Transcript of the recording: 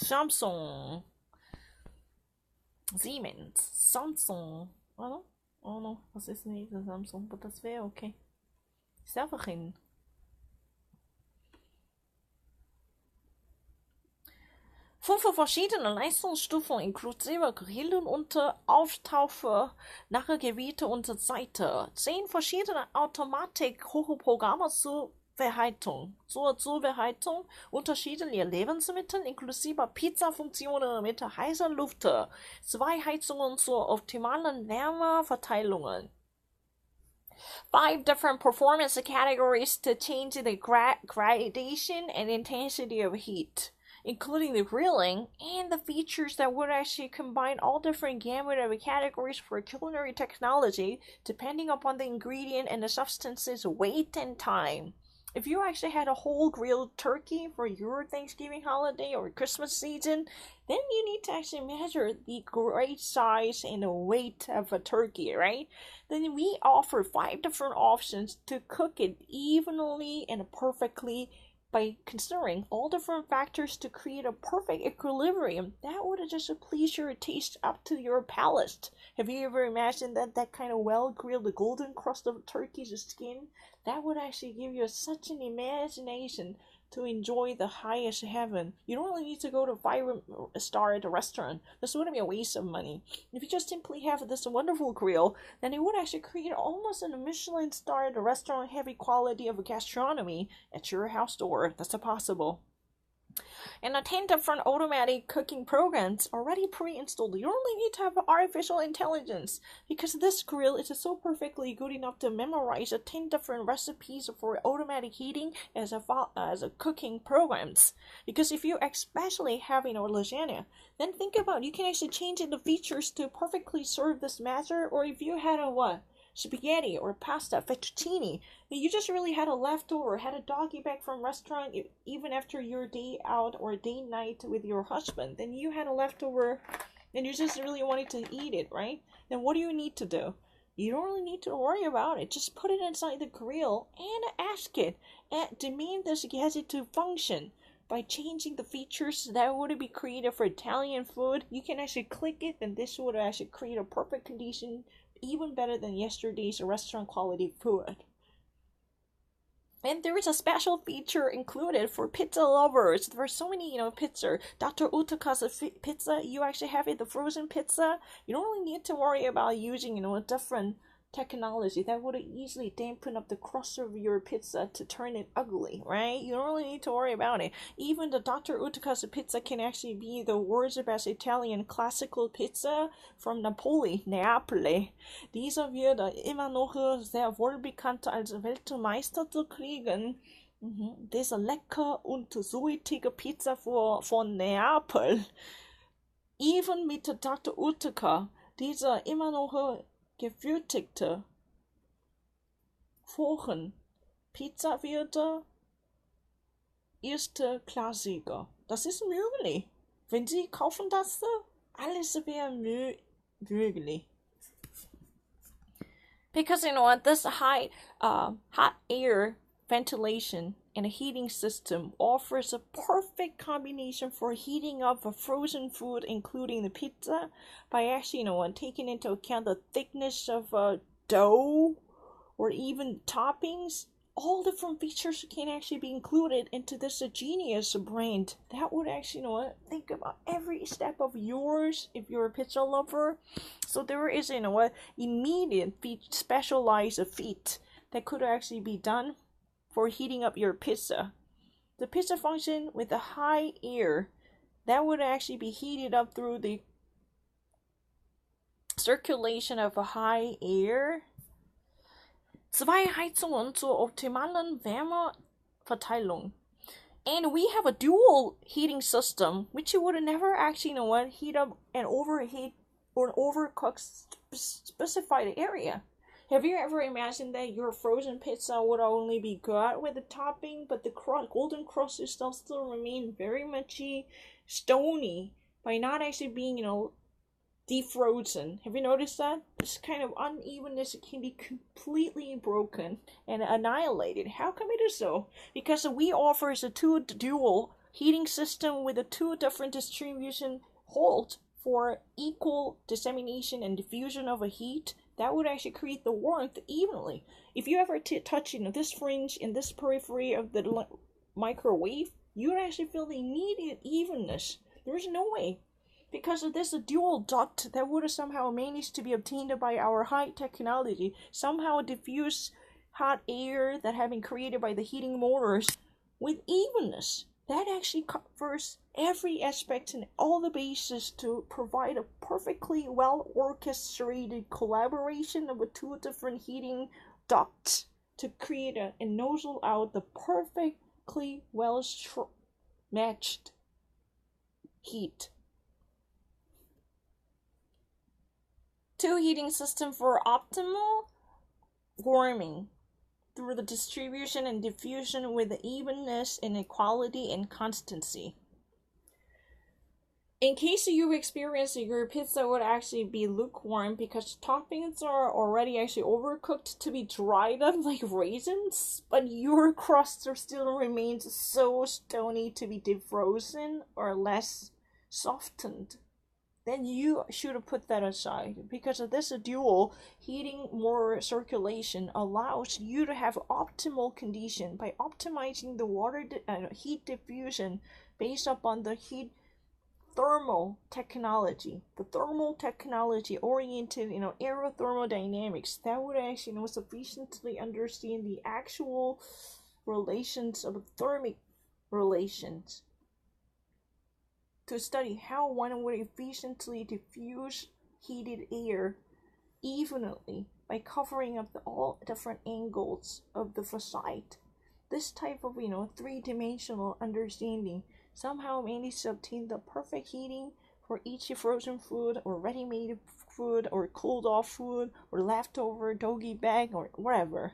Samsung, Siemens, Samsung. Oh no, was ist nicht Samsung? Aber das wäre okay. Selberhin. 5 verschiedene Leistungsstufen inklusive Grillen und Auftaufe nach Gebiete und Seite. 10 verschiedene Automatik-Hochprogramme zur Zubereitung unterschiedlicher Lebensmittel inklusive Pizzafunktionen mit heißer Luft. 2 Heizungen zur optimalen Wärmeverteilung. 5 different performance categories to change the gradation and intensity of heat, including the grilling and the features that would actually combine all different gamut of categories for culinary technology depending upon the ingredient and the substance's weight and time. If you actually had a whole grilled turkey for your Thanksgiving holiday or Christmas season, then you need to actually measure the great size and the weight of a turkey, right? Then we offer 5 different options to cook it evenly and perfectly by considering all different factors to create a perfect equilibrium that would just please your taste up to your palate. Have you ever imagined that kind of well-grilled golden crust of turkey's skin? That would actually give you such an imagination to enjoy the highest heaven. You don't really need to go to a 5-star at a restaurant. This wouldn't be a waste of money. If you just simply have this wonderful grill, then it would actually create almost a Michelin star at a restaurant heavy quality of gastronomy at your house door. That's possible. And the 10 different automatic cooking programs already pre-installed. You don't really need to have artificial intelligence because this grill is so perfectly good enough to memorize the 10 different recipes for automatic heating as a cooking programs. Because if you especially have a lasagna, then think about you can actually change the features to perfectly serve this matter. Or if you had a spaghetti or pasta, fettuccine, you just really had a leftover, had a doggy bag from restaurant, even after your day out or day night with your husband, then you had a leftover and you just really wanted to eat it, right? Then what do you need to do? You don't really need to worry about it. Just put it inside the grill and ask it and demand this gadget to function. By changing the features that would be created for Italian food, you can actually click it and this would actually create a perfect condition even better than yesterday's restaurant quality food. And there is a special feature included for pizza lovers. There are so many, pizza. Dr. Utaka's pizza, you actually have it, the frozen pizza. You don't really need to worry about using, a different technology that would easily dampen up the crust of your pizza to turn it ugly, right? You don't really need to worry about it. Even the Dr. Utaka's pizza can actually be the world's best Italian classical pizza from Napoli, Neapel. Dieser wird immer noch sehr wohl bekannt als Weltmeister zu kriegen. Diese lecker und süßige Pizza von Neapel. Even mit Dr. Utaka, dieser immer noch gewürdigte Fochen Pizza wird erste Klassiker. Das ist möglich. Wenn Sie kaufen das, alles wäre möglich. Because this high hot air ventilation and a heating system offers a perfect combination for heating up a frozen food, including the pizza, by actually, taking into account the thickness of dough or even toppings. All different features can actually be included into this genius brand. That would actually, think about every step of yours if you're a pizza lover. So there is, immediate specialized feat that could actually be done for heating up your pizza. The pizza function with the high air that would actually be heated up through the circulation of a high air. 2 Heizungen zur optimalen Wärmeverteilung. And we have a dual heating system, which you would never actually, heat up and overheat or overcook specified area. Have you ever imagined that your frozen pizza would only be good with the topping, but the golden crust is still remain very much stony by not actually being, defrozen? Have you noticed that? This kind of unevenness can be completely broken and annihilated. How come it is so? Because we offer a 2 dual heating system with a two different distribution hold for equal dissemination and diffusion of a heat, that would actually create the warmth evenly. If you ever touch this fringe and this periphery of the microwave, you would actually feel the immediate evenness. There's no way. Because of this dual duct that would have somehow managed to be obtained by our high technology, somehow diffuse hot air that have been created by the heating motors with evenness. That actually covers every aspect and all the bases to provide a perfectly well orchestrated collaboration of the two different heating ducts to create and nozzle out the perfectly well matched heat. Two heating system for optimal warming through the distribution and diffusion with the evenness and equality and constancy. In case you experience your pizza would actually be lukewarm because toppings are already actually overcooked to be dried up like raisins, but your crust still remains so stony to be defrozen or less softened, then you should put that aside, because of this dual heating more circulation allows you to have optimal condition by optimizing the water heat diffusion based upon the heat thermal technology, the thermal technology oriented aerothermodynamics that would actually sufficiently understand the actual relations of thermic relations to study how one would efficiently diffuse heated air evenly by covering up all different angles of the facade. This type of three-dimensional understanding somehow managed to obtain the perfect heating for each frozen food or ready-made food or cooled off food or leftover doggy bag or whatever.